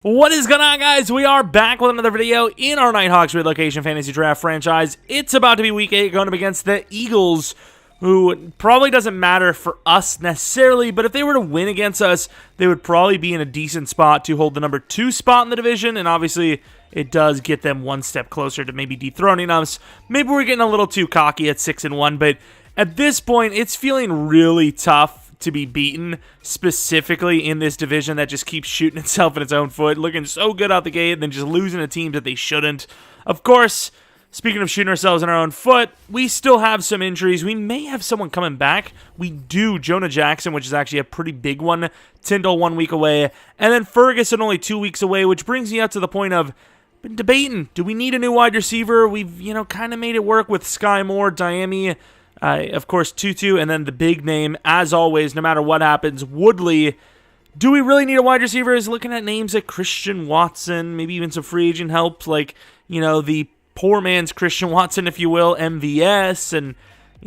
What is going on, guys? We are back with another video in our Nighthawks Relocation Fantasy Draft franchise. It's about to be Week 8 going up against the Eagles, who probably doesn't matter for us necessarily, but if they were to win against us, they would probably be in a decent spot to hold the number 2 spot in the division, and obviously it does get them one step closer to maybe dethroning us. Maybe we're getting a little too cocky at 6-1, but at this point, it's feeling really tough to be beaten, specifically in this division that just keeps shooting itself in its own foot, looking so good out the gate, and then just losing to teams that they shouldn't. Of course, speaking of shooting ourselves in our own foot, we still have some injuries. We may have someone coming back. We do. Jonah Jackson, which is actually a pretty big one. Tyndall 1 week away. And then Ferguson only 2 weeks away, which brings me up to the point of been debating. Do we need a new wide receiver? We've, kind of made it work with Sky Moore, Diami, of course, Tutu, and then the big name, as always, no matter what happens, Woodley. Do we really need a wide receiver? Is looking at names like Christian Watson, maybe even some free agent help, like, the poor man's Christian Watson, if you will, MVS, and,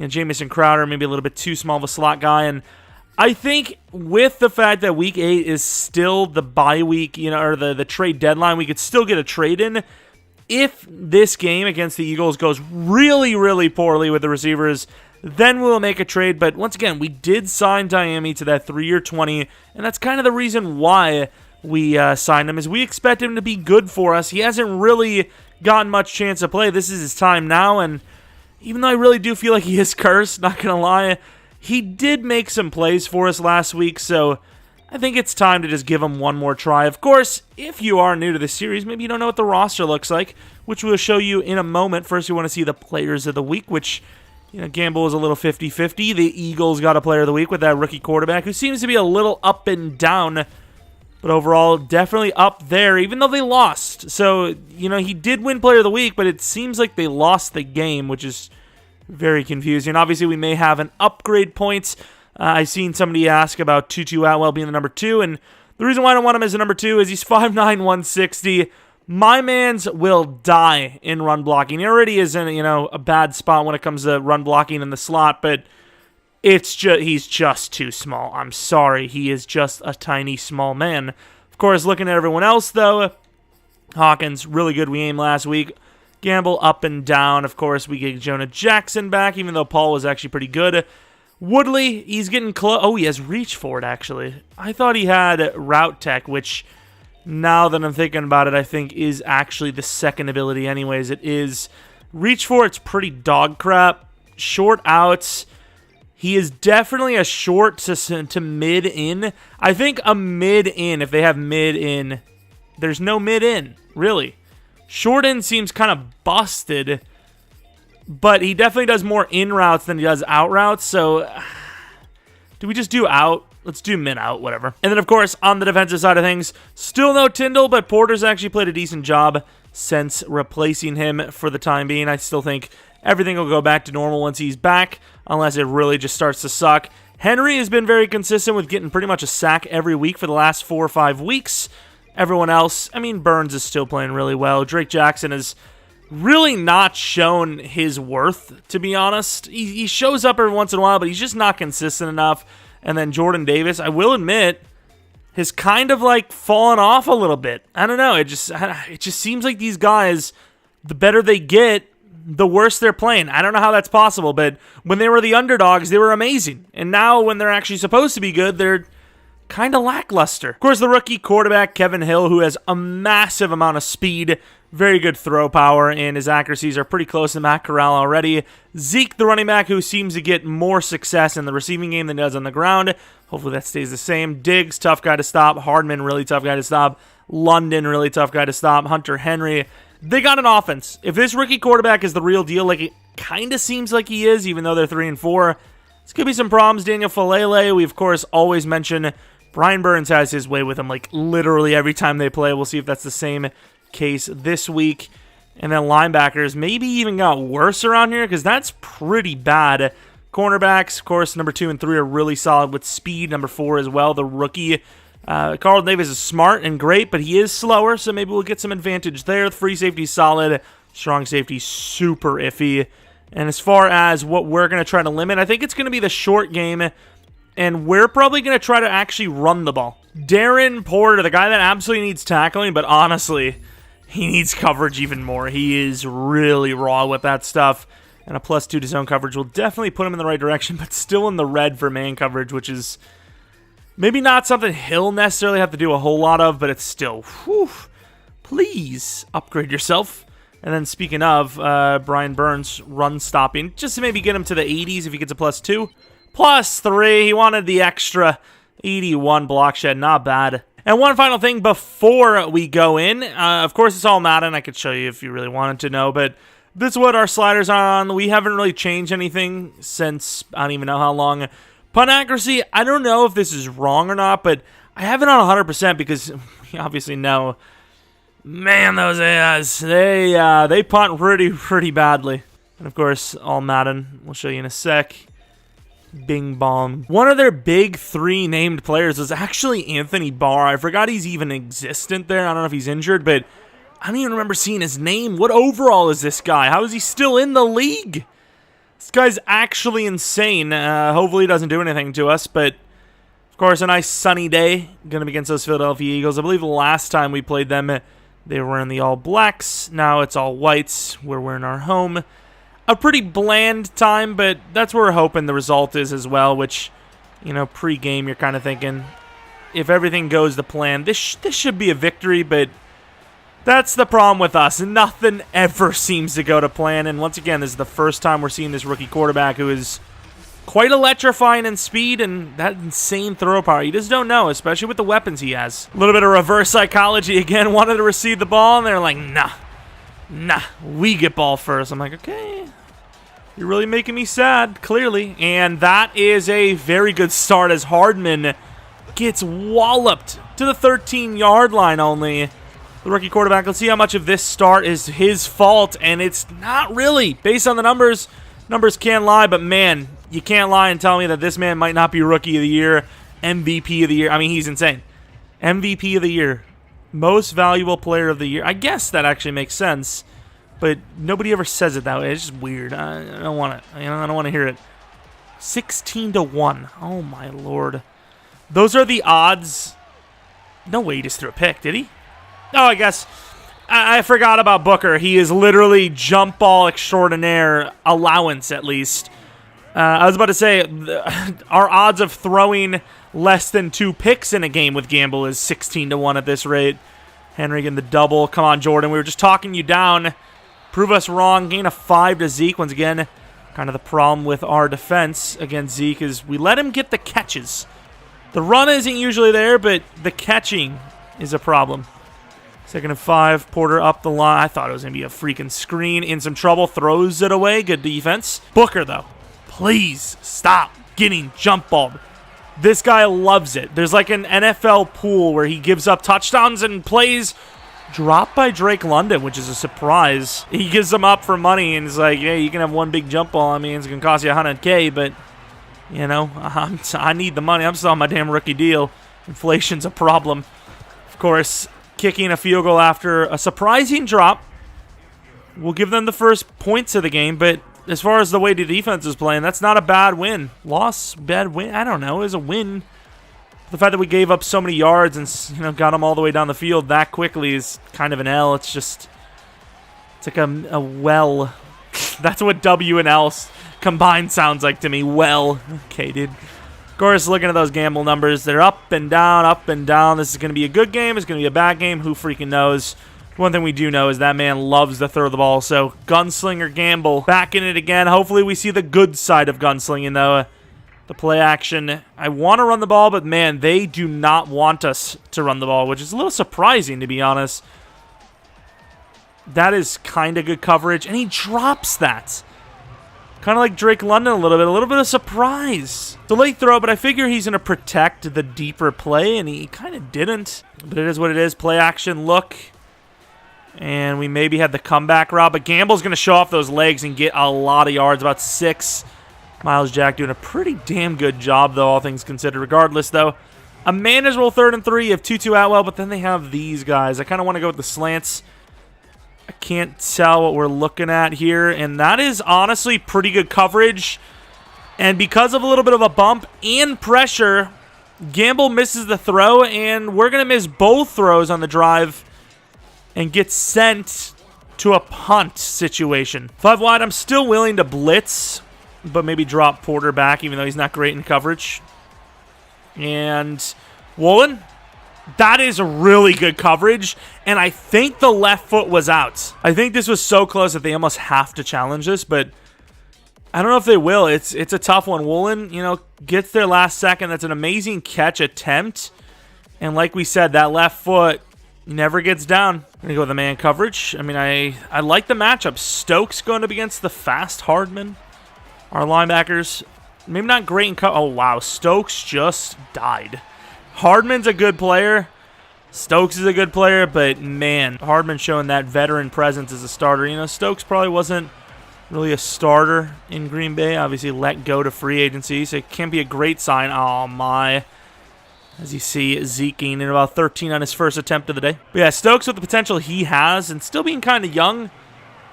Jamison Crowder, maybe a little bit too small of a slot guy. And I think with the fact that Week 8 is still the bye week, or the trade deadline, we could still get a trade in. If this game against the Eagles goes really, really poorly with the receivers, then we'll make a trade. But once again, we did sign Diami to that 3-year $20, and that's kind of the reason why we signed him, is we expect him to be good for us. He hasn't really gotten much chance to play. This is his time now, and even though I really do feel like he is cursed, not going to lie, he did make some plays for us last week, so I think it's time to just give him one more try. Of course, if you are new to this series, maybe you don't know what the roster looks like, which we'll show you in a moment. First, we want to see the players of the week, which, gamble is a little 50-50. The Eagles got a player of the week with that rookie quarterback, who seems to be a little up and down, but overall, definitely up there, even though they lost. So, he did win player of the week, but it seems like they lost the game, which is very confusing. Obviously, we may have an upgrade points. I seen somebody ask about Tutu Atwell being the number 2, and the reason why I don't want him as a number 2 is he's 5'9", 160. My man's will die in run blocking. He already is in a bad spot when it comes to run blocking in the slot, but he's just too small. I'm sorry, he is just a tiny small man. Of course, looking at everyone else though, Hawkins, really good game last week. Gamble up and down. Of course, we get Jonah Jackson back, even though Paul was actually pretty good. Woodley, he's getting close. Oh, he has reach for it, actually. I thought he had route tech, which, now that I'm thinking about it, I think is actually the second ability anyways. It is reach for it's pretty dog crap. Short outs. He is definitely a short to mid-in. I think a mid-in, if they have mid-in, there's no mid-in, really. Short in seems kind of busted, but he definitely does more in routes than he does out routes, so do we just do out? Let's do mid-out, whatever. And then, of course, on the defensive side of things, still no Tyndall, but Porter's actually played a decent job since replacing him for the time being. I still think everything will go back to normal once he's back, unless it really just starts to suck. Henry has been very consistent with getting pretty much a sack every week for the last 4 or 5 weeks. Everyone else, Burns is still playing really well. Drake Jackson has really not shown his worth, to be honest. He shows up every once in a while, but he's just not consistent enough. And then Jordan Davis, I will admit, has kind of fallen off a little bit. I don't know. It just seems like these guys, the better they get, the worse they're playing. I don't know how that's possible, but when they were the underdogs, they were amazing. And now when they're actually supposed to be good, they're kind of lackluster. Of course, the rookie quarterback, Kevin Hill, who has a massive amount of speed, very good throw power, and his accuracies are pretty close to Matt Corral already. Zeke, the running back, who seems to get more success in the receiving game than he does on the ground. Hopefully that stays the same. Diggs, tough guy to stop. Hardman, really tough guy to stop. London, really tough guy to stop. Hunter Henry. They got an offense. If this rookie quarterback is the real deal, like it kind of seems like he is, even though they're 3-4, it's going to be some problems. Daniel Falele, we of course always mention Brian Burns has his way with him literally every time they play. We'll see if that's the same case this week. And then linebackers maybe even got worse around here because that's pretty bad. Cornerbacks, of course, number 2 and 3 are really solid with speed. Number 4 as well, the rookie. Carl Davis is smart and great, but he is slower, so maybe we'll get some advantage there. The free safety solid. Strong safety super iffy. And as far as what we're going to try to limit, I think it's going to be the short game and we're probably going to try to actually run the ball. Darren Porter, the guy that absolutely needs tackling, but honestly, he needs coverage even more. He is really raw with that stuff, and a +2 to zone coverage will definitely put him in the right direction, but still in the red for man coverage, which is maybe not something he'll necessarily have to do a whole lot of, but it's still, whew, please upgrade yourself. And then speaking of, Brian Burns run stopping, just to maybe get him to the 80s if he gets a +2. +3, he wanted the extra 81 block shed, not bad. And one final thing before we go in, of course it's all Madden, I could show you if you really wanted to know, but this is what our sliders are on. We haven't really changed anything since, I don't even know how long. Punt accuracy, I don't know if this is wrong or not, but I have it on 100% because we obviously know, man, those AIs, they punt pretty badly. And of course, all Madden, we'll show you in a sec. Bing bong. One of their big 3 named players was actually Anthony Barr. I forgot he's even existent there. I don't know if he's injured, but I don't even remember seeing his name. What overall is this guy? How is he still in the league? This guy's actually insane. Hopefully he doesn't do anything to us, but of course a nice sunny day. Going to be against those Philadelphia Eagles. I believe the last time we played them, they were wearing the all blacks. Now it's all whites. We're wearing our home. A pretty bland time, but that's where we're hoping the result is as well, which, you know, pre-game you're kind of thinking, if everything goes to plan, this should be a victory, but that's the problem with us. Nothing ever seems to go to plan, and once again, this is the first time we're seeing this rookie quarterback who is quite electrifying in speed and that insane throw power. You just don't know, especially with the weapons he has. A little bit of reverse psychology again, wanted to receive the ball, and they're like, nah, we get ball first. I'm like, okay, you're really making me sad, clearly. And that is a very good start as Hardman gets walloped to the 13-yard line only. The rookie quarterback, let's see how much of this start is his fault, and it's not really. Based on the numbers, numbers can't lie, but man, you can't lie and tell me that this man might not be Rookie of the Year, MVP of the Year. I mean, he's insane. MVP of the Year. Most Valuable Player of the Year. I guess that actually makes sense, but nobody ever says it that way. It's just weird. I don't want it. I don't want to hear it. 16-1. Oh my lord. Those are the odds. No way he just threw a pick, did he? Oh, I guess I forgot about Booker. He is literally jump ball extraordinaire allowance, at least. I was about to say, our odds of throwing less than 2 picks in a game with Gamble is 16-1 at this rate. Henry getting the double. Come on, Jordan. We were just talking you down. Prove us wrong. Gain of 5 to Zeke. Once again, kind of the problem with our defense against Zeke is we let him get the catches. The run isn't usually there, but the catching is a problem. 2nd and 5. Porter up the line. I thought it was going to be a freaking screen. In some trouble. Throws it away. Good defense. Booker, though. Please stop getting jump balled. This guy loves it. There's like an NFL pool where he gives up touchdowns and plays dropped by Drake London, which is a surprise. He gives them up for money and is like, yeah, you can have 1 big jump ball. I mean, it's going to cost you $100K, but, you know, I need the money. I'm still on my damn rookie deal. Inflation's a problem. Of course, kicking a field goal after a surprising drop will give them the first points of the game, but as far as the way the defense is playing, that's not a bad win. Loss, bad win, I don't know. It was a win. The fact that we gave up so many yards and, you know, got them all the way down the field that quickly is kind of an L. It's just, it's like a well. That's what W and L combined sounds like to me. Well. Okay, dude. Of course, looking at those gamble numbers, they're up and down, up and down. This is going to be a good game. It's going to be a bad game. Who freaking knows? One thing we do know is that man loves to throw the ball. So, Gunslinger Gamble back in it again. Hopefully, we see the good side of gunslinging, though. The play action. I want to run the ball, but man, they do not want us to run the ball, which is a little surprising, to be honest. That is kind of good coverage, and he drops that. Kind of like Drake London a little bit of surprise. It's a late throw, but I figure he's going to protect the deeper play, and he kind of didn't. But it is what it is. Play action, look. And we maybe had the comeback route, but Gamble's going to show off those legs and get a lot of yards, about 6. Miles Jack doing a pretty damn good job, though, all things considered. Regardless, though, a manageable 3rd and 3 of Tutu Atwell, but then they have these guys. I kind of want to go with the slants. I can't tell what we're looking at here, and that is honestly pretty good coverage. And because of a little bit of a bump and pressure, Gamble misses the throw, and we're going to miss both throws on the drive and get sent to a punt situation. 5 wide, I'm still willing to blitz, but maybe drop Porter back, even though he's not great in coverage. And Woolen, that is really good coverage, and I think the left foot was out. I think this was so close that they almost have to challenge this, but I don't know if they will. It's a tough one. Woolen, you know, gets there last second. That's an amazing catch attempt, and like we said, that left foot never gets down. I'm going to go with the man coverage. I mean, I like the matchup. Stokes going up against the fast Hardman. Our linebackers, maybe not great in cover. Oh, wow. Stokes just died. Hardman's a good player. Stokes is a good player, but, man, Hardman showing that veteran presence as a starter. You know, Stokes probably wasn't really a starter in Green Bay. Obviously let go to free agency, so it can be a great sign. Oh, my. As you see, Zeke gaining about 13 on his first attempt of the day. But yeah, Stokes with the potential he has and still being kind of young.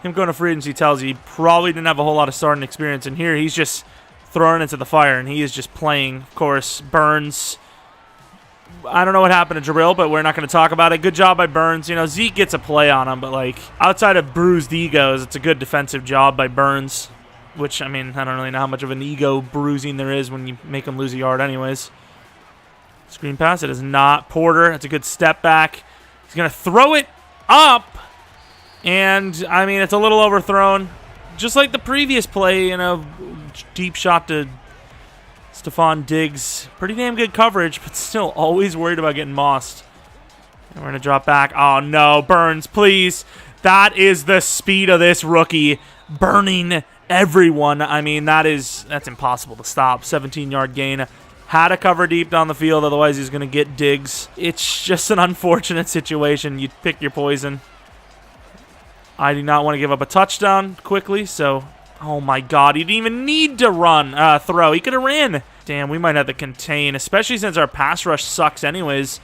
Him going to free agency tells you he probably didn't have a whole lot of starting experience. And here he's just throwing into the fire, and he is just playing. Of course, Burns. I don't know what happened to Jabril, but we're not going to talk about it. Good job by Burns. You know, Zeke gets a play on him, but, like, outside of bruised egos, it's a good defensive job by Burns. Which, I mean, I don't really know how much of an ego bruising there is when you make him lose a yard anyways. Screen pass. It is not Porter. It's a good step back. He's going to throw it up. And, I mean, it's a little overthrown. Just like the previous play, you know, deep shot to Stephon Diggs. Pretty damn good coverage, but still always worried about getting mossed. And we're going to drop back. Oh, no. Burns, please. That is the speed of this rookie. Burning everyone. I mean, that's impossible to stop. 17-yard gain. Had to cover deep down the field, otherwise he's going to get Diggs. It's just an unfortunate situation. You pick your poison. I do not want to give up a touchdown quickly, so... Oh, my God. He didn't even need to throw. He could have ran. Damn, we might have to contain, especially since our pass rush sucks anyways.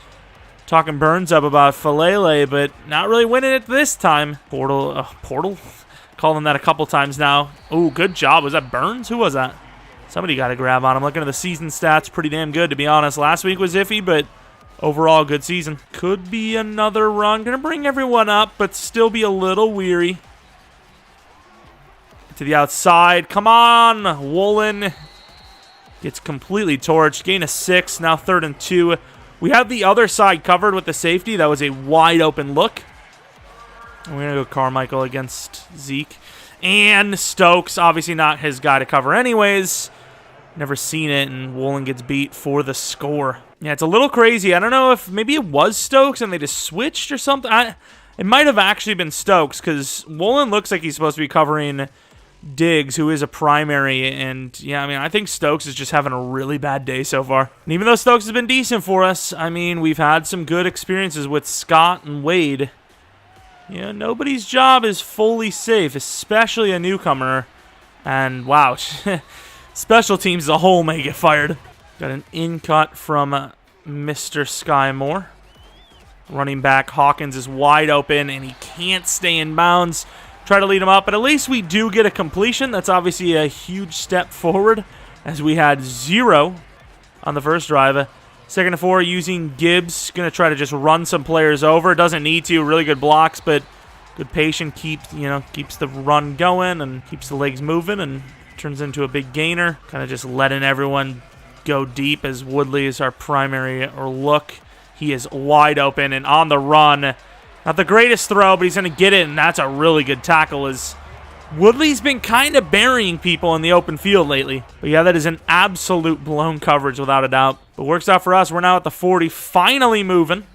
Talking Burns up about Falele, but not really winning it this time. Portal? Called him that a couple times now. Oh, good job. Was that Burns? Who was that? Somebody got to grab on him. Looking at the season stats, pretty damn good, to be honest. Last week was iffy, but overall, good season. Could be another run. Going to bring everyone up, but still be a little weary. To the outside. Come on. Woolen gets completely torched. Gain of 6. Now 3rd and 2. We have the other side covered with the safety. That was a wide open look. And we're going to go Carmichael against Zeke. And Stokes, obviously not his guy to cover anyways. Never seen it, and Woolen gets beat for the score. Yeah, it's a little crazy. I don't know if maybe it was Stokes and they just switched or something. It might have actually been Stokes because Woolen looks like he's supposed to be covering Diggs, who is a primary. And, yeah, I mean, I think Stokes is just having a really bad day so far. And even though Stokes has been decent for us, I mean, we've had some good experiences with Scott and Wade. Yeah, nobody's job is fully safe, especially a newcomer. And, wow, special teams as a whole may get fired. Got an in-cut from Mr. Sky Moore. Running back Hawkins is wide open, and he can't stay in bounds. Try to lead him up, but at least we do get a completion. That's obviously a huge step forward, as we had 0 on the first drive. 2nd and 4 using Gibbs. Going to try to just run some players over. Doesn't need to. Really good blocks, but good patience keeps the run going and keeps the legs moving and turns into a big gainer. Kind of just letting everyone go deep as Woodley is our primary look. He is wide open and on the run. Not the greatest throw, but he's going to get it, and that's a really good tackle. As Woodley's been kind of burying people in the open field lately. But yeah, that is an absolute blown coverage without a doubt. But works out for us. We're now at the 40, finally moving.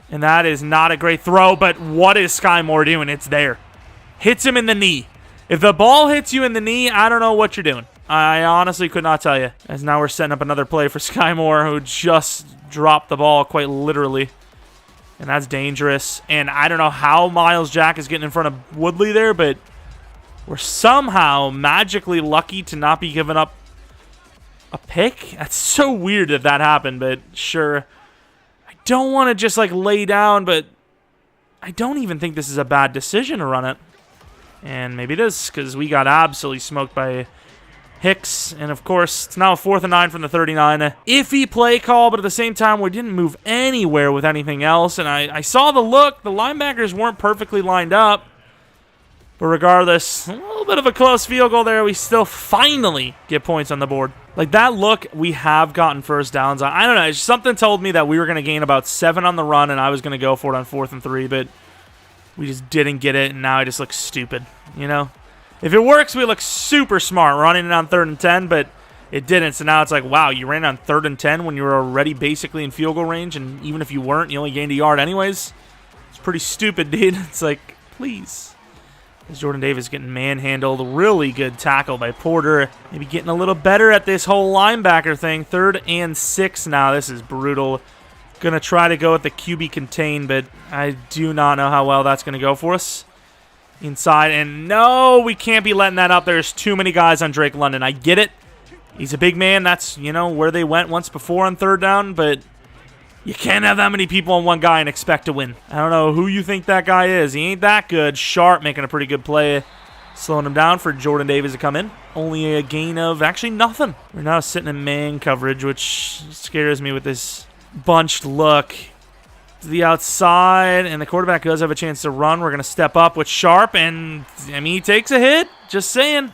And that is not a great throw, but what is Sky Moore doing? It's there. Hits him in the knee. If the ball hits you in the knee, I don't know what you're doing. I honestly could not tell you. As now we're setting up another play for Sky Moore, who just dropped the ball quite literally. And that's dangerous. And I don't know how Miles Jack is getting in front of Woodley there, but we're somehow magically lucky to not be giving up a pick. That's so weird that that happened, but sure. I don't want to just like lay down, but I don't even think this is a bad decision to run it. And maybe it is, because we got absolutely smoked by Hicks. And, of course, it's now a 4th and 9 from the 39. Iffy play call, but at the same time, we didn't move anywhere with anything else. And I saw the look. The linebackers weren't perfectly lined up. But regardless, a little bit of a close field goal there. We still finally get points on the board. Like, that look, we have gotten first downs. I don't know. Something told me that we were going to gain about 7 on the run, and I was going to go for it on 4th and 3, but we just didn't get it, and now I just look stupid, you know? If it works, we look super smart running it on 3rd and 10, but it didn't. So now it's like, wow, you ran on 3rd and 10 when you were already basically in field goal range, and even if you weren't, you only gained a yard anyways. It's pretty stupid, dude. It's like, please. As Jordan Davis getting manhandled. Really good tackle by Porter. Maybe getting a little better at this whole linebacker thing. 3rd and 6 now. This is brutal. Going to try to go with the QB contain, but I do not know how well that's going to go for us. Inside, and no, we can't be letting that up. There's too many guys on Drake London. I get it. He's a big man. That's, you know, where they went once before on 3rd down, but you can't have that many people on one guy and expect to win. I don't know who you think that guy is. He ain't that good. Sharp making a pretty good play. Slowing him down for Jordan Davis to come in. Only a gain of actually nothing. We're now sitting in man coverage, which scares me with this bunched look. To the outside, and the quarterback does have a chance to run. We're going to step up with Sharp, and I mean, he takes a hit. Just saying.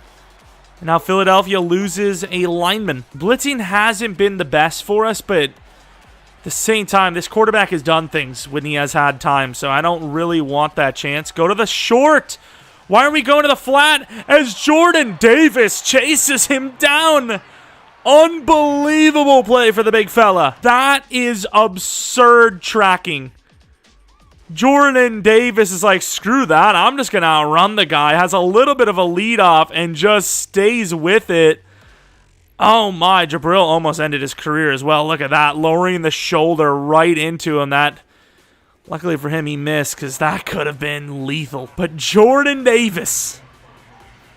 And now Philadelphia loses a lineman. Blitzing hasn't been the best for us, but at the same time, this quarterback has done things when he has had time, so I don't really want that chance. Go to the short. Why are we going to the flat as Jordan Davis chases him down? Unbelievable play for the big fella. That is absurd tracking. Jordan Davis is like, screw that. I'm just going to outrun the guy. Has a little bit of a lead off and just stays with it. Oh my, Jabril almost ended his career as well. Look at that, lowering the shoulder right into him. That, luckily for him, he missed because that could have been lethal. But Jordan Davis,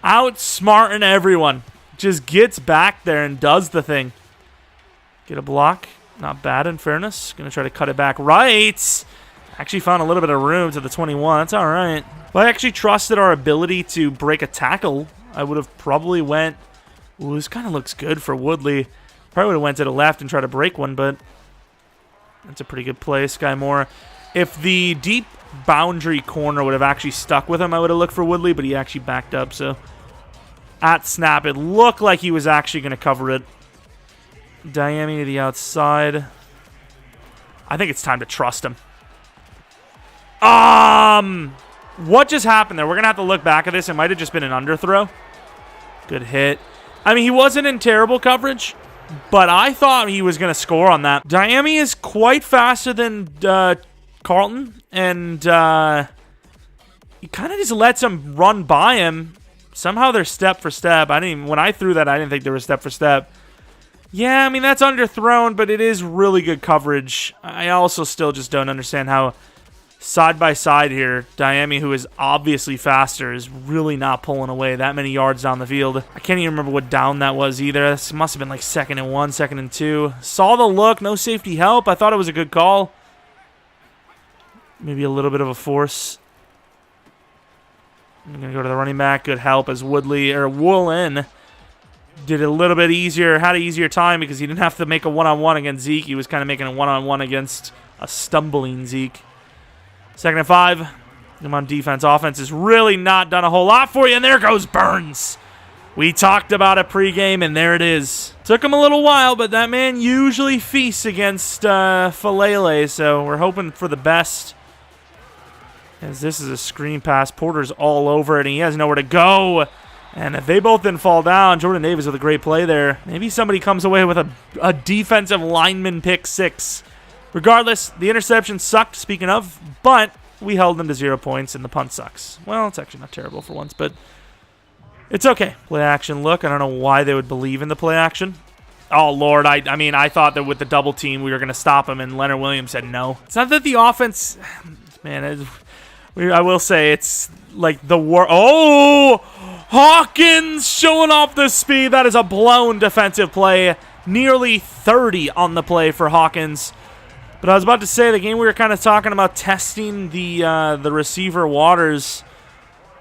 outsmarting everyone, just gets back there and does the thing. Get a block, not bad in fairness. Going to try to cut it back right. Actually found a little bit of room to the 21. That's all right. If I actually trusted our ability to break a tackle, I would have probably went. Ooh, this kind of looks good for Woodley. Probably would have went to the left and tried to break one, but that's a pretty good play, Sky Moore. If the deep boundary corner would have actually stuck with him, I would have looked for Woodley, but he actually backed up. So at snap, it looked like he was actually going to cover it. Diami to the outside. I think it's time to trust him. What just happened there? We're going to have to look back at this. It might have just been an underthrow. Good hit. I mean, he wasn't in terrible coverage, but I thought he was going to score on that. Diami is quite faster than Carlton, and he kind of just lets him run by him. Somehow they're step for step. When I threw that, I didn't think they were step for step. Yeah, I mean, that's underthrown, but it is really good coverage. I also still just don't understand how side by side here, Diami, who is obviously faster, is really not pulling away that many yards down the field. I can't even remember what down that was either. This must have been like 2nd and 1, 2nd and 2. Saw the look, no safety help. I thought it was a good call. Maybe a little bit of a force. I'm going to go to the running back. Good help as Woolen did it a little bit easier, had an easier time because he didn't have to make a one-on-one against Zeke. He was kind of making a one-on-one against a stumbling Zeke. 2nd and 5. Come on, defense. Offense has really not done a whole lot for you. And there goes Burns. We talked about it pregame, and there it is. Took him a little while, but that man usually feasts against Falele, so we're hoping for the best. As this is a screen pass. Porter's all over it, and he has nowhere to go. And if they both didn't fall down, Jordan Davis with a great play there. Maybe somebody comes away with a defensive lineman pick 6. Regardless, the interception sucked, speaking of, but we held them to 0 points, and the punt sucks. Well, it's actually not terrible for once, but it's okay. Play action look. I don't know why they would believe in the play action. Oh, Lord. I mean, I thought that with the double team we were going to stop him, and Leonard Williams said no. It's not that the offense... Man, I will say it's like the war. Oh! Hawkins showing off the speed. That is a blown defensive play. Nearly 30 on the play for Hawkins. But I was about to say, the game we were kind of talking about testing the receiver waters.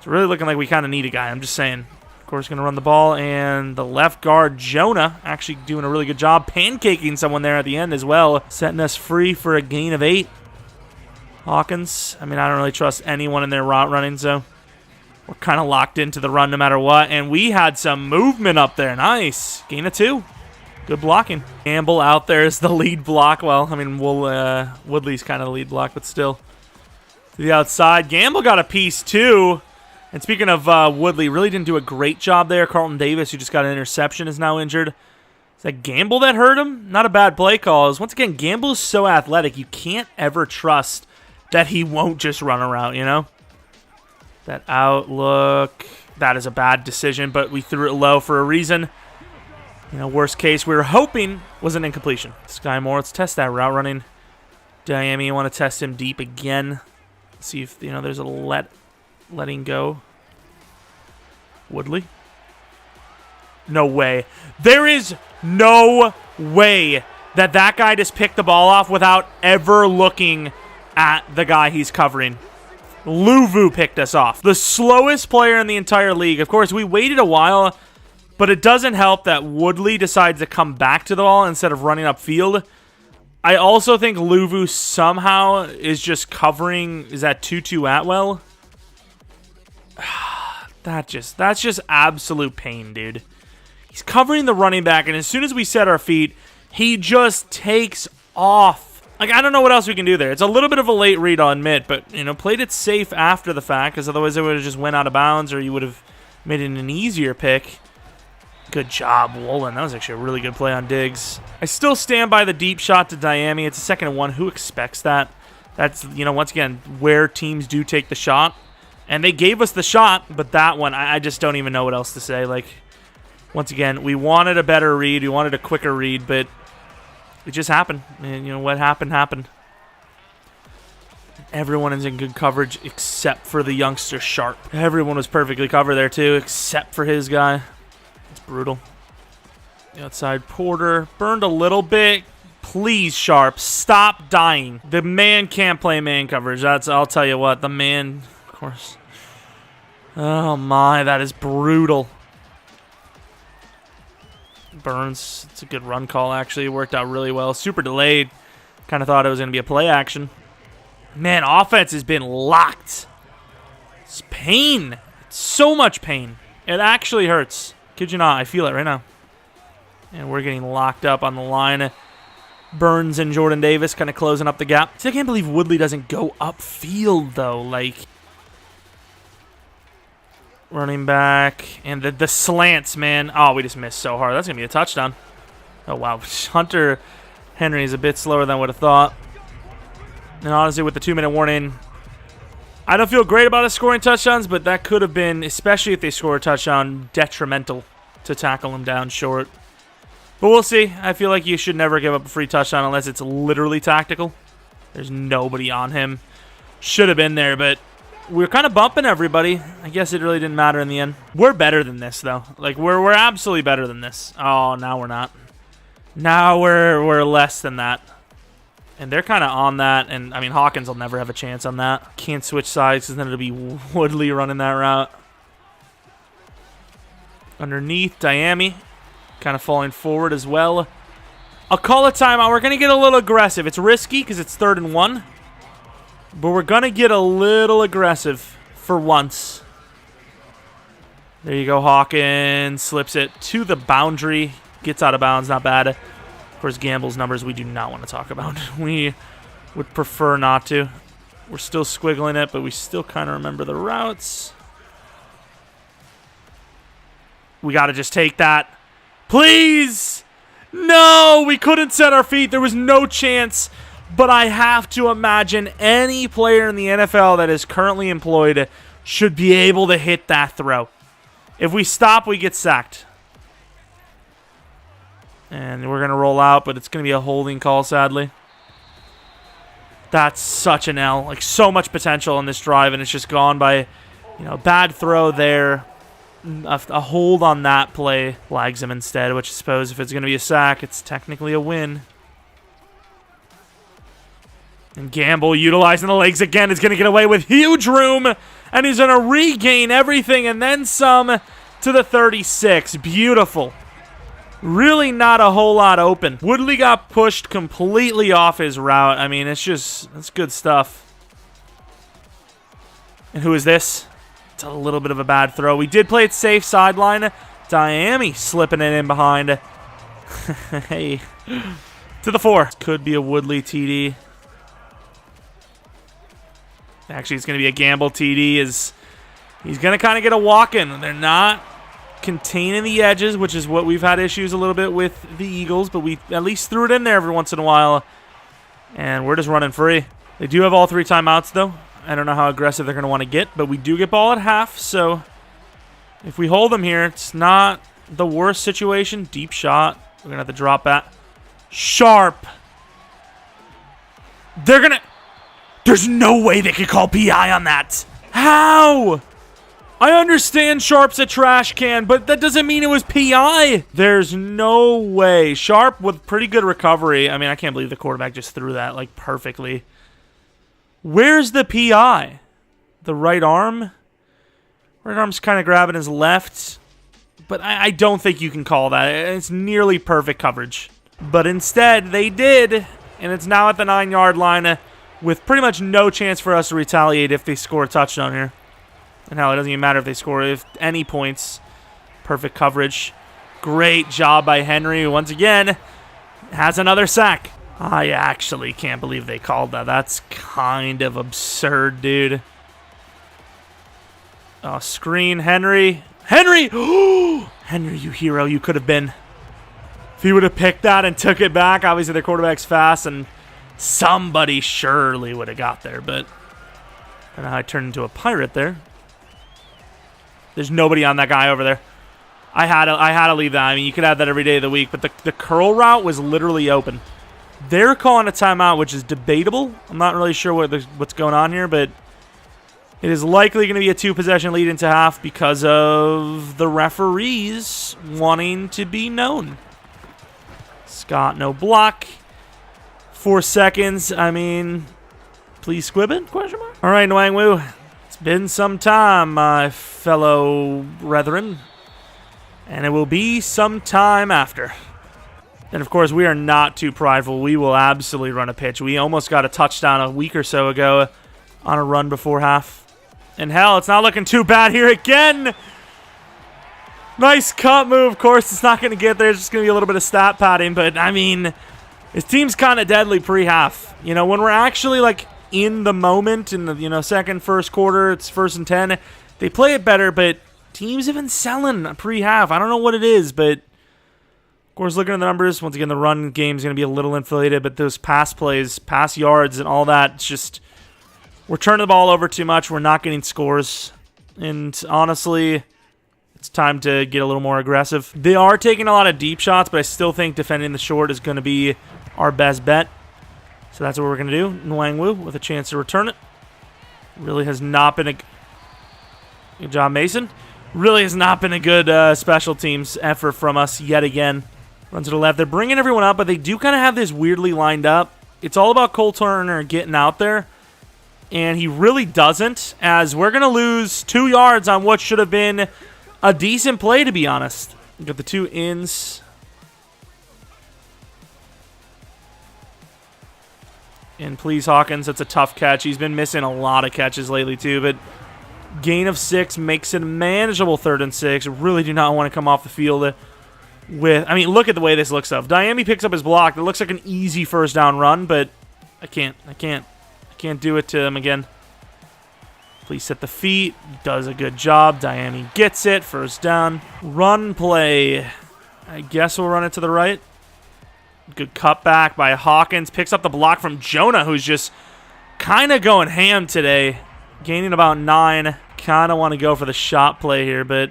It's really looking like we kind of need a guy. I'm just saying. Of course, going to run the ball. And the left guard, Jonah, actually doing a really good job pancaking someone there at the end as well. Setting us free for a gain of 8. Hawkins, I mean, I don't really trust anyone in their route running, so we're kind of locked into the run no matter what. And we had some movement up there. Nice. Gain of 2. Good blocking. Gamble out there is the lead block. Well, I mean, Woodley's kind of the lead block, but still. To the outside. Gamble got a piece, too. And speaking of Woodley, really didn't do a great job there. Carlton Davis, who just got an interception, is now injured. Is that Gamble that hurt him? Not a bad play call. Once again, Gamble is so athletic, you can't ever trust that he won't just run a route, you know? That outlook, that is a bad decision, but we threw it low for a reason. You know, worst case, we were hoping was an incompletion. Sky Moore, let's test that route running. Diami, you want to test him deep again. See if, you know, there's a letting go. Woodley. No way. There is no way that that guy just picked the ball off without ever looking at the guy he's covering. Luvu picked us off. The slowest player in the entire league. Of course, we waited a while, but it doesn't help that Woodley decides to come back to the ball instead of running upfield. I also think Luvu somehow is just covering. Is that Tutu Atwell? That's just absolute pain, dude. He's covering the running back, and as soon as we set our feet, he just takes off. Like, I don't know what else we can do there. It's a little bit of a late read, I'll admit, but, you know, played it safe after the fact, because otherwise it would have just went out of bounds, or you would have made it an easier pick. Good job, Wolin. That was actually a really good play on Diggs. I still stand by the deep shot to Diami. It's a 2nd and 1. Who expects that? That's, you know, once again, where teams do take the shot. And they gave us the shot, but that one, I just don't even know what else to say. Like, once again, we wanted a better read. We wanted a quicker read, but it just happened. And, you know, what happened, happened. Everyone is in good coverage except for the youngster Sharp. Everyone was perfectly covered there, too, except for his guy. It's brutal. The outside Porter burned a little bit. Please, Sharp, stop dying. The man can't play man coverage. I'll tell you what, the man, of course. Oh, my, that is brutal. Burns, it's a good run call, actually. It worked out really well. Super delayed. Kind of thought it was going to be a play action. Man, offense has been locked. It's pain. It's so much pain. It actually hurts. Kid you not, I feel it right now. And we're getting locked up on the line. Burns and Jordan Davis kind of closing up the gap. See, I can't believe Woodley doesn't go upfield, though. Like, running back. And the slants, man. Oh, we just missed so hard. That's going to be a touchdown. Oh, wow. Hunter Henry is a bit slower than I would have thought. And honestly, with the 2-minute warning, I don't feel great about us scoring touchdowns, but that could have been, especially if they score a touchdown, detrimental to tackle him down short. But we'll see. I feel like you should never give up a free touchdown unless it's literally tactical. There's nobody on him. Should have been there, but we're kind of bumping everybody. I guess it really didn't matter in the end. We're better than this, though. Like, we're absolutely better than this. Oh, now we're not. Now we're less than that. And they're kind of on that, and, I mean, Hawkins will never have a chance on that. Can't switch sides, because then it'll be Woodley running that route. Underneath, Diami kind of falling forward as well. I'll call a timeout. We're going to get a little aggressive. It's risky because it's 3rd and 1. But we're going to get a little aggressive for once. There you go, Hawkins. Slips it to the boundary. Gets out of bounds, not bad. Of course, Gamble's numbers we do not want to talk about. We would prefer not to. We're still squiggling it, but we still kind of remember the routes. We got to just take that. Please! No, we couldn't set our feet. There was no chance. But I have to imagine any player in the NFL that is currently employed should be able to hit that throw. If we stop, we get sacked. And we're going to roll out, but it's going to be a holding call, sadly. That's such an L. Like, so much potential in this drive, and it's just gone by, you know, bad throw there. A hold on that play flags him instead, which I suppose if it's going to be a sack, it's technically a win. And Gamble, utilizing the legs again, is going to get away with huge room. And he's going to regain everything and then some to the 36. Beautiful. Really not a whole lot open. Woodley got pushed completely off his route. I mean, it's good stuff. And who is this? It's a little bit of a bad throw. We did play it safe sideline. Diami slipping it in behind. Hey. To the 4. Could be a Woodley TD. Actually, it's going to be a Gamble TD. He's going to kind of get a walk-in. They're not containing the edges, which is what we've had issues a little bit with the Eagles, but we at least threw it in there every once in a while, and we're just running free. They do have all 3 timeouts, though. I don't know how aggressive they're going to want to get, but we do get ball at half, so if we hold them here, it's not the worst situation. Deep shot. We're going to have to drop back. Sharp. There's no way they could call PI on that. How? I understand Sharp's a trash can, but that doesn't mean it was PI. There's no way. Sharp with pretty good recovery. I mean, I can't believe the quarterback just threw that, like, perfectly. Where's the PI? The right arm? Right arm's kind of grabbing his left. But I don't think you can call that. It's nearly perfect coverage. But instead, they did. And it's now at the 9-yard line with pretty much no chance for us to retaliate if they score a touchdown here. And hell, it doesn't even matter if they score any points. Perfect coverage. Great job by Henry, who once again has another sack. I actually can't believe they called that. That's kind of absurd, dude. Oh, screen, Henry. Henry! Henry, you hero, you could have been. If he would have picked that and took it back, obviously their quarterback's fast, and somebody surely would have got there, but I don't know how I turned into a pirate there. There's nobody on that guy over there. I had to leave that. I mean, you could have that every day of the week, but the curl route was literally open. They're calling a timeout, which is debatable. I'm not really sure what's going on here, but it is likely going to be a 2-possession lead into half because of the referees wanting to be known. Scott, no block. 4 seconds. I mean, please squib it? Question mark. All right, Nwangwu. It's been some time, my fellow brethren, and it will be some time after. And, of course, we are not too prideful. We will absolutely run a pitch. We almost got a touchdown a week or so ago on a run before half. And, hell, it's not looking too bad here again. Nice cut move. Of course, it's not going to get there. It's just going to be a little bit of stat padding. But, I mean, his team's kind of deadly pre-half. You know, when we're actually, like, in the moment, in the, you know, second, first quarter, it's 1st and 10, they play it better, but teams have been selling pre-half. I don't know what it is, but of course, looking at the numbers, once again, the run game is going to be a little inflated, but those pass plays, pass yards, and all that, it's just, we're turning the ball over too much. We're not getting scores, and honestly, it's time to get a little more aggressive. They are taking a lot of deep shots, but I still think defending the short is going to be our best bet. So that's what we're going to do. Nwangwu with a chance to return it. Really has not been a good job, Mason. Really has not been a good special teams effort from us yet again. Runs to the left. They're bringing everyone up, but they do kind of have this weirdly lined up. It's all about Cole Turner getting out there, and he really doesn't, as we're going to lose 2 yards on what should have been a decent play, to be honest. We've got the 2 ins. And please, Hawkins, that's a tough catch. He's been missing a lot of catches lately, too, but gain of 6 makes it a manageable 3rd and 6. Really do not want to come off the field with, I mean, look at the way this looks, though. If Diami picks up his block, it looks like an easy first down run, but I can't do it to him again. Please set the feet. Does a good job. Diami gets it. First down. Run play. I guess we'll run it to the right. Good cutback by Hawkins. Picks up the block from Jonah, who's just kind of going ham today. Gaining about 9. Kind of want to go for the shot play here, but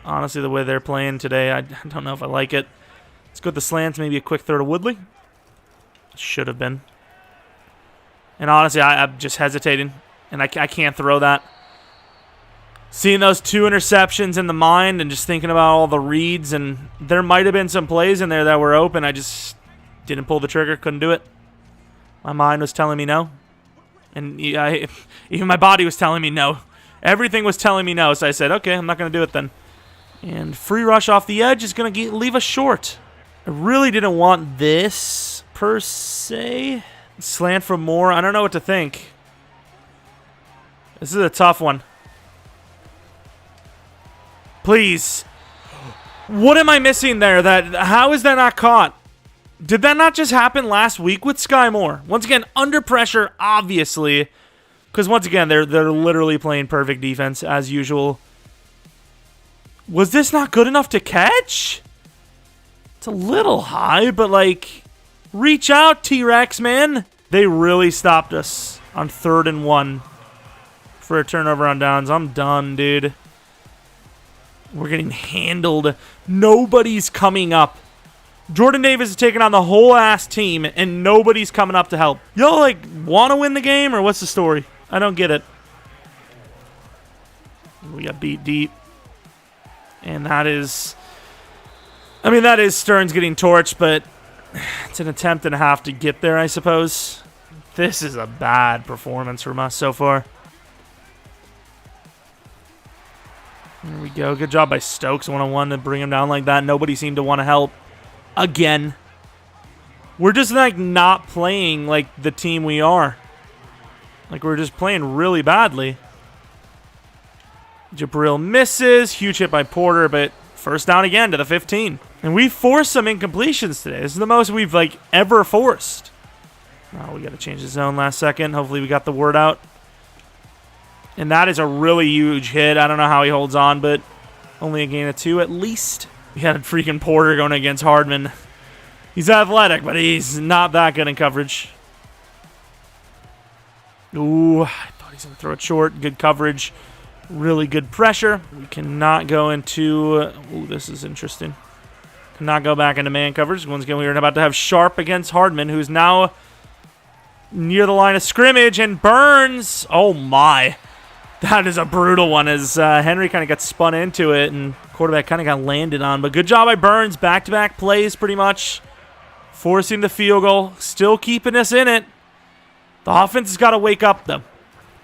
honestly, the way they're playing today, I don't know if I like it. Let's go with the slants, maybe a quick throw to Woodley. Should have been. And honestly, I'm just hesitating, and I can't throw that. Seeing those 2 interceptions in the mind and just thinking about all the reads, and there might have been some plays in there that were open. I just didn't pull the trigger, couldn't do it. My mind was telling me no. And even my body was telling me no. Everything was telling me no, so I said, okay, I'm not going to do it then. And free rush off the edge is going to leave us short. I really didn't want this, per se. Slant for more. I don't know what to think. This is a tough one. Please. What am I missing there? How is that not caught? Did that not just happen last week with Sky Moore? Once again, under pressure, obviously. Because once again, they're literally playing perfect defense as usual. Was this not good enough to catch? It's a little high, but like, reach out, T-Rex, man. They really stopped us on 3rd and 1 for a turnover on downs. I'm done, dude. We're getting handled. Nobody's coming up. Jordan Davis is taking on the whole ass team, and nobody's coming up to help. Y'all, like, want to win the game, or what's the story? I don't get it. We got beat deep. And that is... I mean, that is Stearns getting torched, but it's an attempt and a half to get there, I suppose. This is a bad performance from us so far. There we go. Good job by Stokes, 1-on-1 to bring him down like that. Nobody seemed to want to help. Again. We're just, like, not playing like the team we are. Like, we're just playing really badly. Jabril misses. Huge hit by Porter, but first down again to the 15. And we forced some incompletions today. This is the most we've, like, ever forced. Oh, we got to change the zone last second. Hopefully we got the word out. And that is a really huge hit. I don't know how he holds on, but only a gain of 2 at least. We had a freaking Porter going against Hardman. He's athletic, but he's not that good in coverage. Ooh, I thought he's going to throw it short. Good coverage. Really good pressure. We cannot go into... Ooh, this is interesting. Cannot go back into man coverage. Once again, we're about to have Sharp against Hardman, who's now near the line of scrimmage, and Burns. Oh, my. That is a brutal one as Henry kind of got spun into it, and quarterback kind of got landed on. But good job by Burns. Back-to-back plays, pretty much. Forcing the field goal. Still keeping us in it. The offense has got to wake up, though.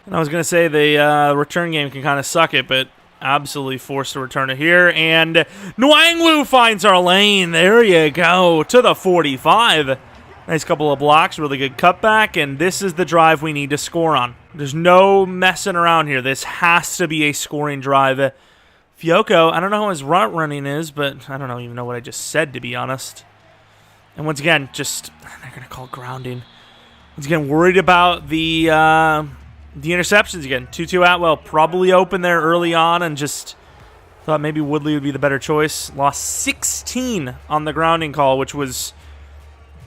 And I was going to say the return game can kind of suck it, but absolutely forced to return it here. And Nwangwu finds our lane. There you go. To the 45. Nice couple of blocks. Really good cutback. And this is the drive we need to score on. There's no messing around here. This has to be a scoring drive. Fiocco, I don't know how his route running is, but I don't even know what I just said, to be honest. And once again, they're going to call grounding. Once again, worried about the interceptions again. 2-2 Atwell probably open there early on and just thought maybe Woodley would be the better choice. Lost 16 on the grounding call, which was,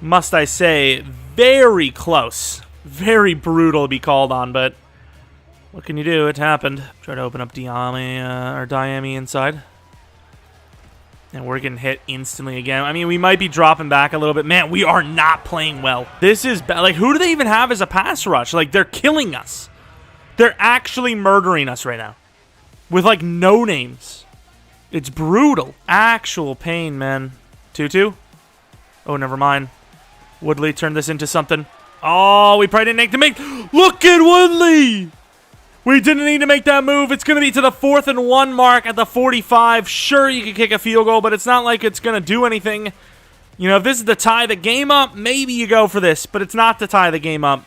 must I say, very close. Very brutal to be called on, but what can you do? It happened. Try to open up Diami inside. And we're getting hit instantly again. I mean, we might be dropping back a little bit. Man, we are not playing well. This is bad. Like, who do they even have as a pass rush? Like, they're killing us. They're actually murdering us right now. With, like, no names. It's brutal. Actual pain, man. 2-2? Oh, never mind. Woodley turned this into something. Oh, we probably didn't need to make... Look at Woodley! We didn't need to make that move. It's going to be to the 4th and 1 mark at the 45. Sure, you can kick a field goal, but it's not like it's going to do anything. You know, if this is to tie the game up, maybe you go for this, but it's not to tie the game up.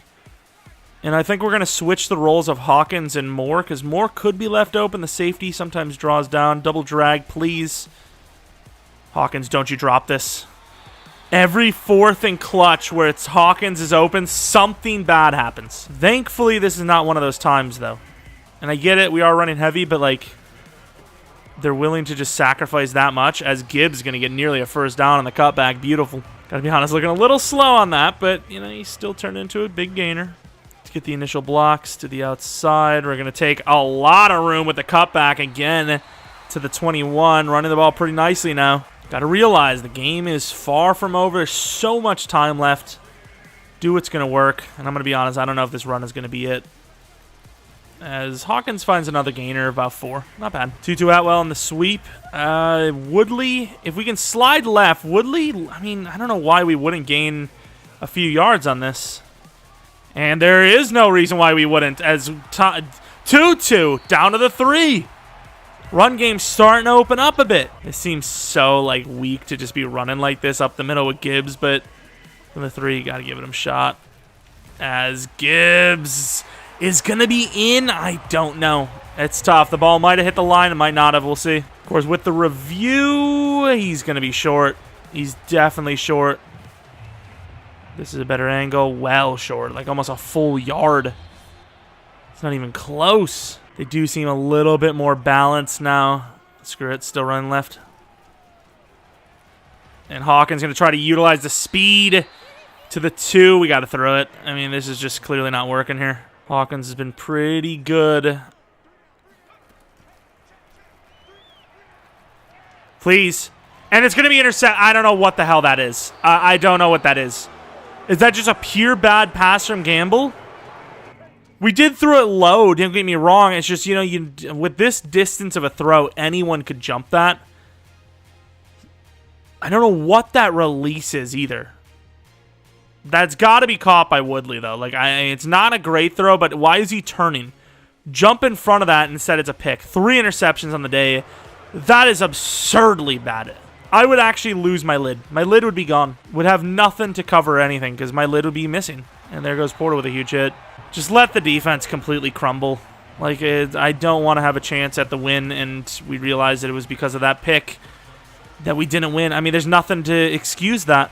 And I think we're going to switch the roles of Hawkins and Moore, because Moore could be left open. The safety sometimes draws down. Double drag, please. Hawkins, don't you drop this. Every 4th and clutch where it's Hawkins is open, something bad happens. Thankfully, this is not one of those times, though. And I get it, we are running heavy, but, like, they're willing to just sacrifice that much, as Gibbs is going to get nearly a first down on the cutback. Beautiful. Gotta be honest, looking a little slow on that, but, you know, he still turned into a big gainer. Let's get the initial blocks to the outside. We're going to take a lot of room with the cutback again to the 21, running the ball pretty nicely now. Got to realize the game is far from over. There's so much time left. Do what's going to work. And I'm going to be honest, I don't know if this run is going to be it. As Hawkins finds another gainer, about 4. Not bad. 2-2 Atwell on the sweep. Woodley, if we can slide left. Woodley, I mean, I don't know why we wouldn't gain a few yards on this. And there is no reason why we wouldn't, as 2-2 down to the 3. Run game's starting to open up a bit. It seems so like weak to just be running like this up the middle with Gibbs, but from the 3, you got to give it a shot. As Gibbs is going to be in, I don't know. It's tough. The ball might have hit the line. It might not have. We'll see. Of course, with the review, he's going to be short. He's definitely short. This is a better angle. Well short. Like almost a full yard. It's not even close. They do seem a little bit more balanced now. Screw it. Still running left. And Hawkins going to try to utilize the speed to the 2. We got to throw it. I mean, this is just clearly not working here. Hawkins has been pretty good. Please. And it's going to be intercept. I don't know what the hell that is. I don't know what that is. Is that just a pure bad pass from Gamble? We did throw it low. Don't get me wrong. It's just, you know, with this distance of a throw, anyone could jump that. I don't know what that release is either. That's got to be caught by Woodley, though. Like, it's not a great throw, but why is he turning? Jump in front of that and instead it's a pick. 3 interceptions on the day. That is absurdly bad. I would actually lose my lid. My lid would be gone. Would have nothing to cover anything because my lid would be missing. And there goes Porter with a huge hit. Just let the defense completely crumble. Like, I don't want to have a chance at the win, and we realized that it was because of that pick that we didn't win. I mean, there's nothing to excuse that.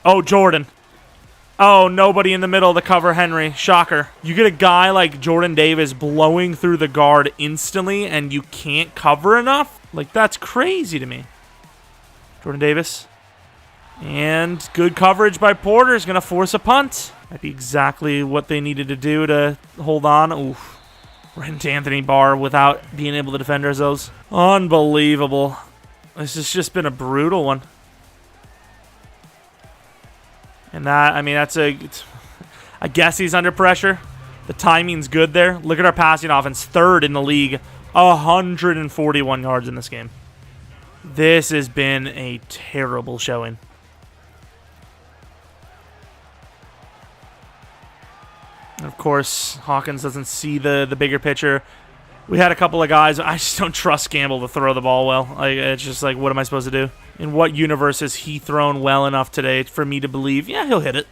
Oh, Jordan. Oh, nobody in the middle to cover Henry. Shocker. You get a guy like Jordan Davis blowing through the guard instantly, and you can't cover enough? Like, that's crazy to me. Jordan Davis. And good coverage by Porter is going to force a punt. Might be exactly what they needed to do to hold on. Oof. Right into Anthony Barr without being able to defend ourselves. Unbelievable. This has just been a brutal one. And that, I mean, that's a... I guess he's under pressure. The timing's good there. Look at our passing offense. 3rd in the league. 141 yards in this game. This has been a terrible showing. Of course, Hawkins doesn't see the bigger picture. We had a couple of guys. I just don't trust Gamble to throw the ball well. Like, it's just like, what am I supposed to do? In what universe has he thrown well enough today for me to believe, yeah, he'll hit it?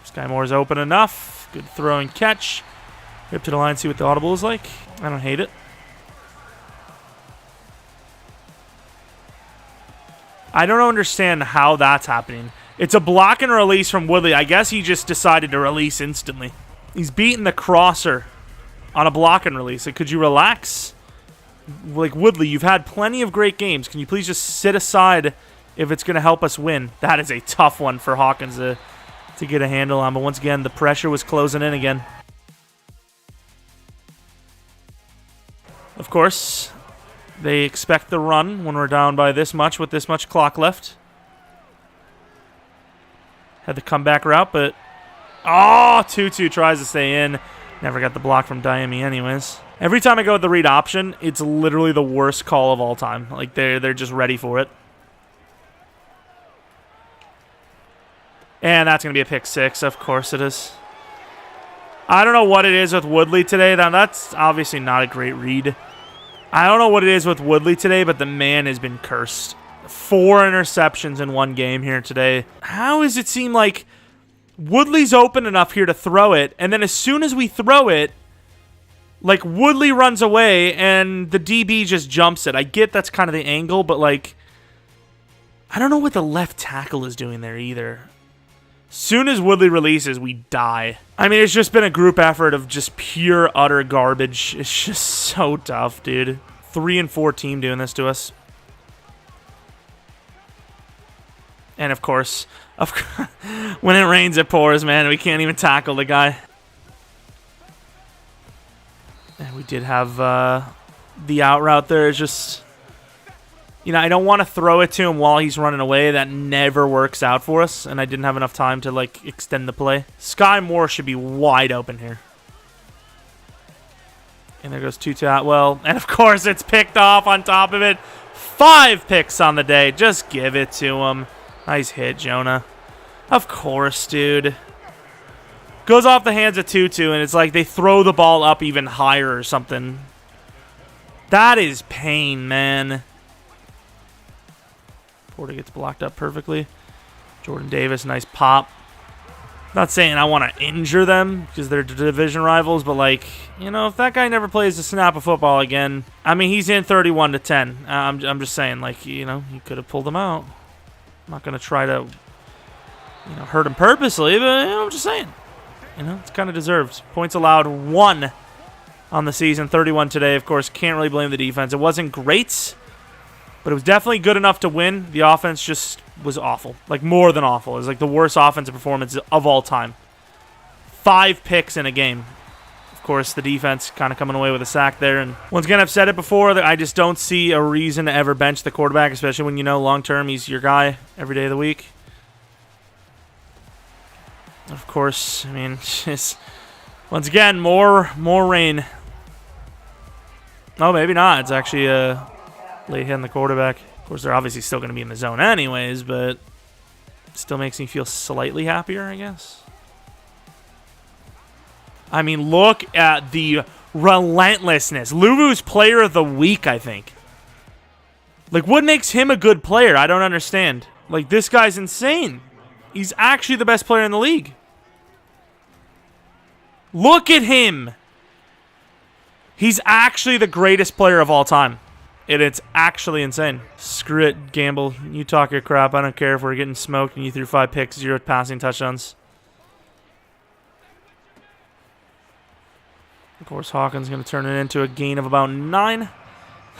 Sky Moore's open enough. Good throw and catch. Rip to the line, see what the audible is like. I don't hate it. I don't understand how that's happening. It's a block and release from Woodley. I guess he just decided to release instantly. He's beating the crosser on a block and release. Like, could you relax? Like, Woodley, you've had plenty of great games. Can you please just sit aside if it's going to help us win? That is a tough one for Hawkins to get a handle on. But once again, the pressure was closing in again. Of course, they expect the run when we're down by this much with this much clock left. Had the comeback route, but... Oh, 2-2 tries to stay in. Never got the block from Diami anyways. Every time I go with the read option, it's literally the worst call of all time. Like, they're just ready for it. And that's going to be a pick 6. Of course it is. I don't know what it is with Woodley today. That's obviously not a great read. I don't know what it is with Woodley today, but the man has been cursed. 4 interceptions in one game here today. How does it seem like Woodley's open enough here to throw it, and then as soon as we throw it, like, Woodley runs away, and the DB just jumps it. I get that's kind of the angle, but, like, I don't know what the left tackle is doing there either. Soon as Woodley releases, we die. I mean, it's just been a group effort of just pure, utter garbage. It's just so tough, dude. 3-4 team doing this to us. And, of course, when it rains, it pours, man. We can't even tackle the guy. And we did have the out route there. It's just, you know, I don't want to throw it to him while he's running away. That never works out for us. And I didn't have enough time to, like, extend the play. Sky Moore should be wide open here. And there goes 2 Atwell. And, of course, it's picked off on top of it. 5 picks on the day. Just give it to him. Nice hit, Jonah. Of course, dude. Goes off the hands of Tutu, and it's like they throw the ball up even higher or something. That is pain, man. Porter gets blocked up perfectly. Jordan Davis, nice pop. Not saying I want to injure them because they're division rivals, but, like, you know, if that guy never plays a snap of football again, I mean, he's in 31-10. I'm just saying, like, you know, you could have pulled him out. I'm not going to try to, you know, hurt him purposely, but, you know, I'm just saying. You know, it's kind of deserved. Points allowed 1 on the season, 31 today. Of course, can't really blame the defense. It wasn't great, but it was definitely good enough to win. The offense just was awful. Like, more than awful. It was like the worst offensive performance of all time. 5 picks in a game. Of course, the defense kind of coming away with a sack there. And once again, I've said it before, that I just don't see a reason to ever bench the quarterback, especially when you know long-term he's your guy every day of the week. Of course, I mean, just once again, more rain. Oh, maybe not. It's actually a late hit on the quarterback. Of course, they're obviously still going to be in the zone anyways, but it still makes me feel slightly happier, I guess. I mean, look at the relentlessness. Luvu's player of the week, I think. Like, what makes him a good player? I don't understand. Like, this guy's insane. He's actually the best player in the league. Look at him. He's actually the greatest player of all time. It's actually insane. Screw it, Gamble. You talk your crap. I don't care if we're getting smoked and you threw 5 picks, 0 passing touchdowns. Of course, Hawkins going to turn it into a gain of about 9.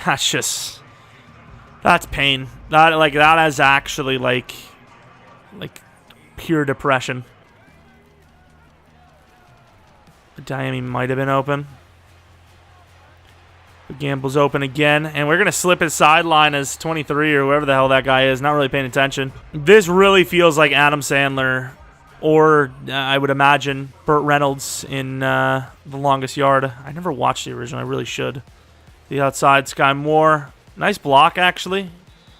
That's pain. That is actually like pure depression. Diami might have been open. But Gamble's open again, and we're going to slip his sideline as 23 or whoever the hell that guy is. Not really paying attention. This really feels like Adam Sandler, or I would imagine Burt Reynolds in The Longest Yard. I never watched the original. I really should. The outside, Sky Moore. Nice block, actually.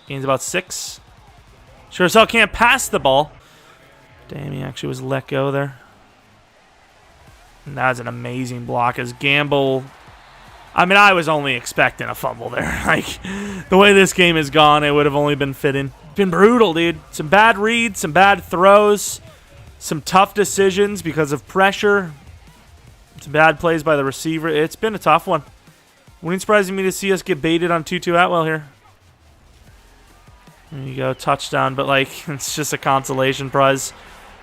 Gains about 6. Sure as hell can't pass the ball. Damn, he actually was let go there. And that's an amazing block as Gamble. I mean, I was only expecting a fumble there. Like, the way this game has gone, it would have only been fitting. Been brutal, dude. Some bad reads, some bad throws, some tough decisions because of pressure. Some bad plays by the receiver. It's been a tough one. Wouldn't surprise me to see us get baited on Tutu Atwell here. There you go, touchdown, but, like, it's just a consolation prize.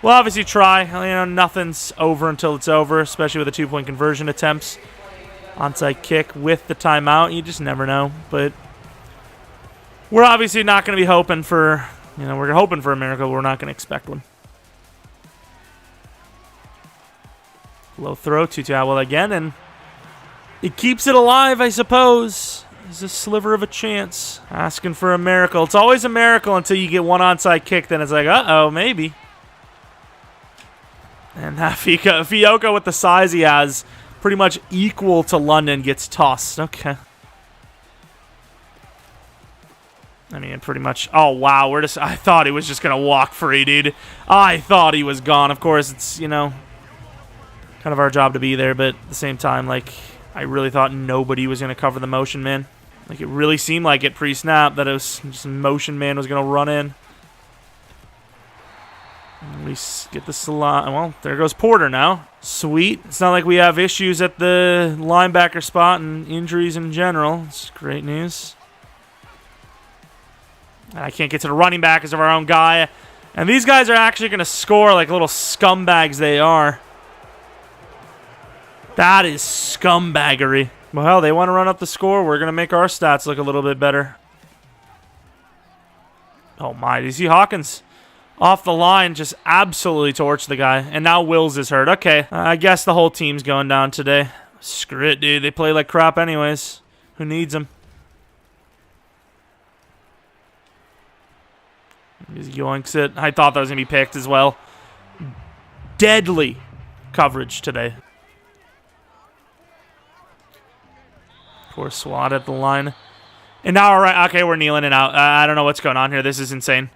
We'll obviously try. You know, nothing's over until it's over, especially with the 2-point conversion attempts. Onside kick with the timeout. You just never know. But we're obviously not going to be hoping for, you know, we're hoping for a miracle, but we're not going to expect one. Low throw, Tutu Atwell again, and it keeps it alive, I suppose. There's a sliver of a chance. Asking for a miracle. It's always a miracle until you get one onside kick, then it's like, uh-oh, maybe. And that Fiocco with the size he has, pretty much equal to London, gets tossed. Okay. I mean, pretty much. Oh, wow. I thought he was just going to walk free, dude. I thought he was gone. Of course, it's, you know, kind of our job to be there, but at the same time, like, I really thought nobody was going to cover the motion man. Like, it really seemed like it pre-snap that it was just motion man was going to run in. We get the slot. Well, there goes Porter now. Sweet. It's not like we have issues at the linebacker spot and injuries in general. It's great news. I can't get to the running back because of our own guy. And these guys are actually going to score like little scumbags they are. That is scumbaggery. Well, hell, they want to run up the score. We're going to make our stats look a little bit better. Oh, my. Do you see Hawkins? Off the line, just absolutely torched the guy. And now Wills is hurt. Okay, I guess the whole team's going down today. Screw it, dude. They play like crap anyways. Who needs them? He yoinks it. I thought that was going to be picked as well. Deadly coverage today. Poor swat at the line. And now, all right, okay, we're kneeling and out. I don't know what's going on here. This is insane.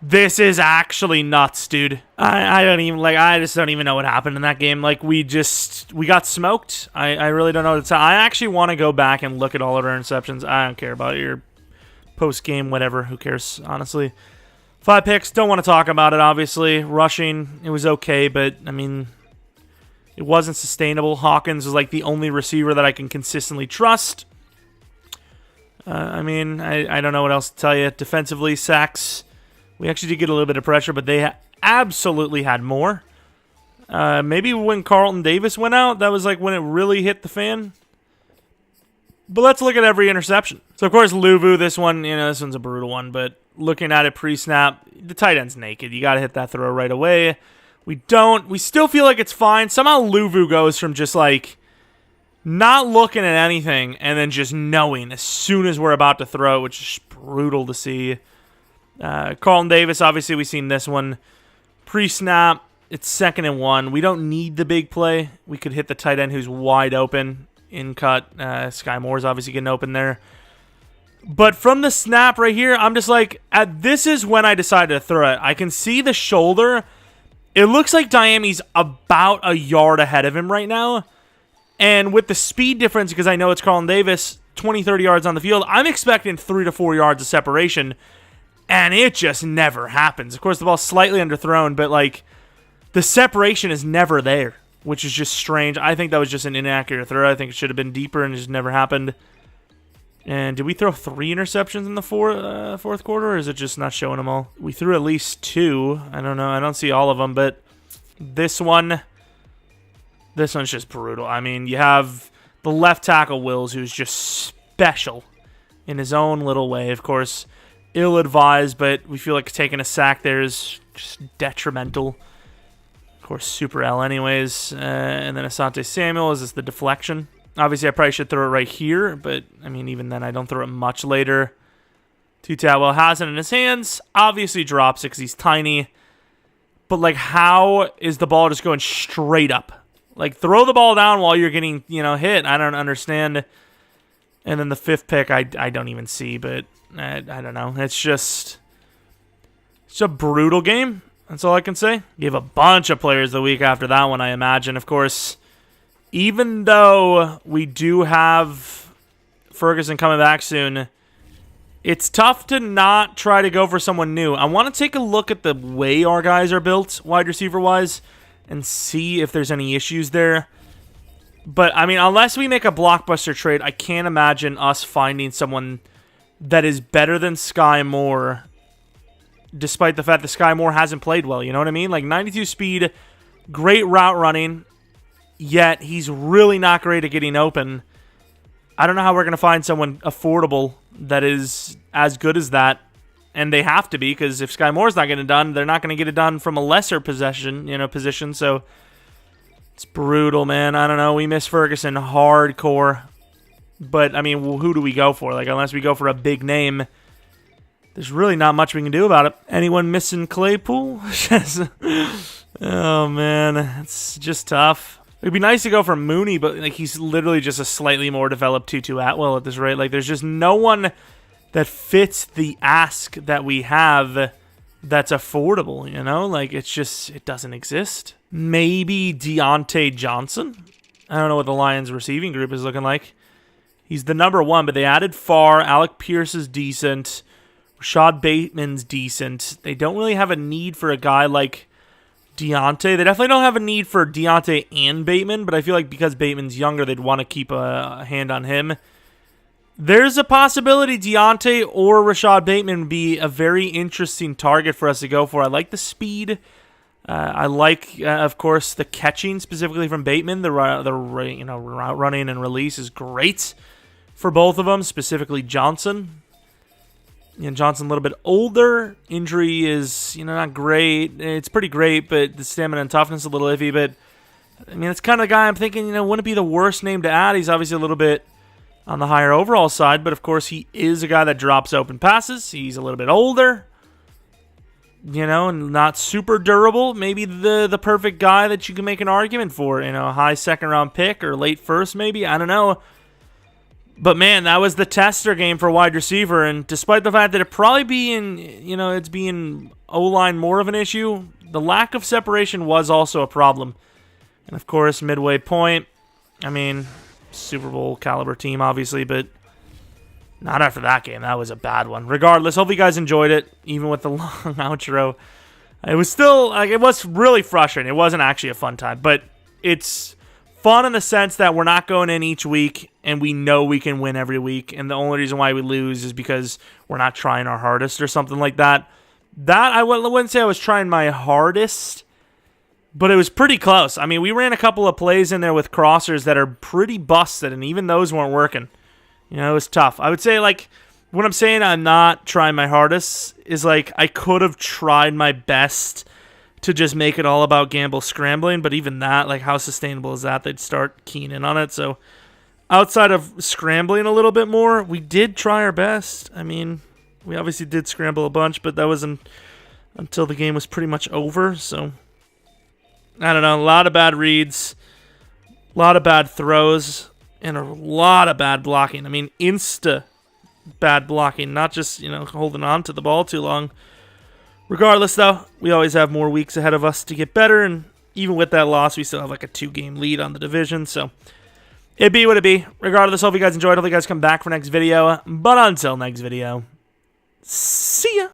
This is actually nuts, dude. I don't even, like, I just don't even know what happened in that game. Like, we got smoked. I really don't know what to tell. I actually want to go back and look at all of our interceptions. I don't care about your post-game, whatever. Who cares, honestly? 5 picks, don't want to talk about it, obviously. Rushing, it was okay, but, I mean, it wasn't sustainable. Hawkins was, like, the only receiver that I can consistently trust. I mean, I don't know what else to tell you. Defensively, sacks. We actually did get a little bit of pressure, but they absolutely had more. Maybe when Carlton Davis went out, that was like when it really hit the fan. But let's look at every interception. So, of course, Luvu, this one, this one's a brutal one. But looking at it pre-snap, the tight end's naked. You got to hit that throw right away. We don't. We still feel like it's fine. Somehow Luvu goes from just like not looking at anything and then just knowing as soon as we're about to throw, which is brutal to see. Carlton Davis, obviously we've seen this one. Pre-snap, it's 2nd and 1. We don't need the big play. We could hit the tight end who's wide open. In cut. Sky Moore's obviously getting open there. But from the snap right here, I'm just like, this is when I decided to throw it. I can see the shoulder. It looks like Diami's about a yard ahead of him right now. And with the speed difference, because I know it's Carlton Davis, 20, 30 yards on the field, I'm expecting 3 to 4 yards of separation. And it just never happens. Of course, the ball's slightly underthrown, but, like, the separation is never there, which is just strange. I think that was just an inaccurate throw. I think it should have been deeper, and it just never happened. And did we throw 3 interceptions in the fourth quarter, or is it just not showing them all? We threw at least 2. I don't know. I don't see all of them, but this one's just brutal. I mean, you have the left tackle, Wills, who's just special in his own little way, of course. Ill-advised, but we feel like taking a sack there is just detrimental. Of course, super L anyways. And then Asante Samuel, is this the deflection? Obviously, I probably should throw it right here, but, I mean, even then, I don't throw it much later. Tutawell has it in his hands. Obviously drops it because he's tiny. But, like, how is the ball just going straight up? Like, throw the ball down while you're getting, hit. I don't understand. And then the 5th pick, I don't even see, but I don't know. It's a brutal game. That's all I can say. You have a bunch of players the week after that one, I imagine. Of course, even though we do have Ferguson coming back soon, it's tough to not try to go for someone new. I want to take a look at the way our guys are built, wide receiver-wise, and see if there's any issues there. But, I mean, unless we make a blockbuster trade, I can't imagine us finding someone that is better than Sky Moore, despite the fact that Sky Moore hasn't played well, you know what I mean? Like, 92 speed, great route running, yet he's really not great at getting open. I don't know how we're going to find someone affordable that is as good as that, and they have to be, because if Sky Moore's not getting it done, they're not going to get it done from a lesser position, so it's brutal, man. I don't know. We miss Ferguson hardcore. But, I mean, who do we go for? Like, unless we go for a big name, there's really not much we can do about it. Anyone missing Claypool? Oh, man. It's just tough. It'd be nice to go for Mooney, but, like, he's literally just a slightly more developed Tutu Atwell at this rate. Like, there's just no one that fits the ask that we have that's affordable, Like, it doesn't exist. Maybe Deontay Johnson? I don't know what the Lions receiving group is looking like. He's the number 1, but they added Farr. Alec Pierce is decent. Rashad Bateman's decent. They don't really have a need for a guy like Deontay. They definitely don't have a need for Deontay and Bateman, but I feel like because Bateman's younger, they'd want to keep a hand on him. There's a possibility Deontay or Rashad Bateman would be a very interesting target for us to go for. I like the speed. I like, of course, the catching, specifically from Bateman. The route running and release is great for both of them, specifically Johnson. Johnson a little bit older. Injury is, not great. It's pretty great, but the stamina and toughness a little iffy. But, I mean, it's kind of the guy I'm thinking, wouldn't it be the worst name to add? He's obviously a little bit on the higher overall side, but, of course, he is a guy that drops open passes. He's a little bit older. And not super durable. Maybe the perfect guy that you can make an argument for. A high second-round pick or late first, maybe. I don't know. But man, that was the tester game for wide receiver, and despite the fact that it probably being, it's being O-line more of an issue, the lack of separation was also a problem. And of course, midway point, I mean, Super Bowl caliber team, obviously, but not after that game. That was a bad one. Regardless, hope you guys enjoyed it, even with the long outro. It was still, it was really frustrating. It wasn't actually a fun time, but it's fun in the sense that we're not going in each week, and we know we can win every week, and the only reason why we lose is because we're not trying our hardest or something like that. I wouldn't say I was trying my hardest, but it was pretty close. I mean, we ran a couple of plays in there with crossers that are pretty busted, and even those weren't working. It was tough. I would say, when I'm saying I'm not trying my hardest is, I could have tried my best to just make it all about Gamble scrambling, but even that, how sustainable is that? They'd start keying in on it. So outside of scrambling a little bit more, we did try our best. I mean, we obviously did scramble a bunch, but that wasn't until the game was pretty much over. So I don't know, a lot of bad reads, a lot of bad throws, and a lot of bad blocking. I mean, bad blocking, not just, holding on to the ball too long. Regardless, though, we always have more weeks ahead of us to get better, and even with that loss, we still have a 2-game lead on the division, so it be what it be. Regardless, hope you guys enjoyed. Hope you guys come back for next video, but until next video, see ya!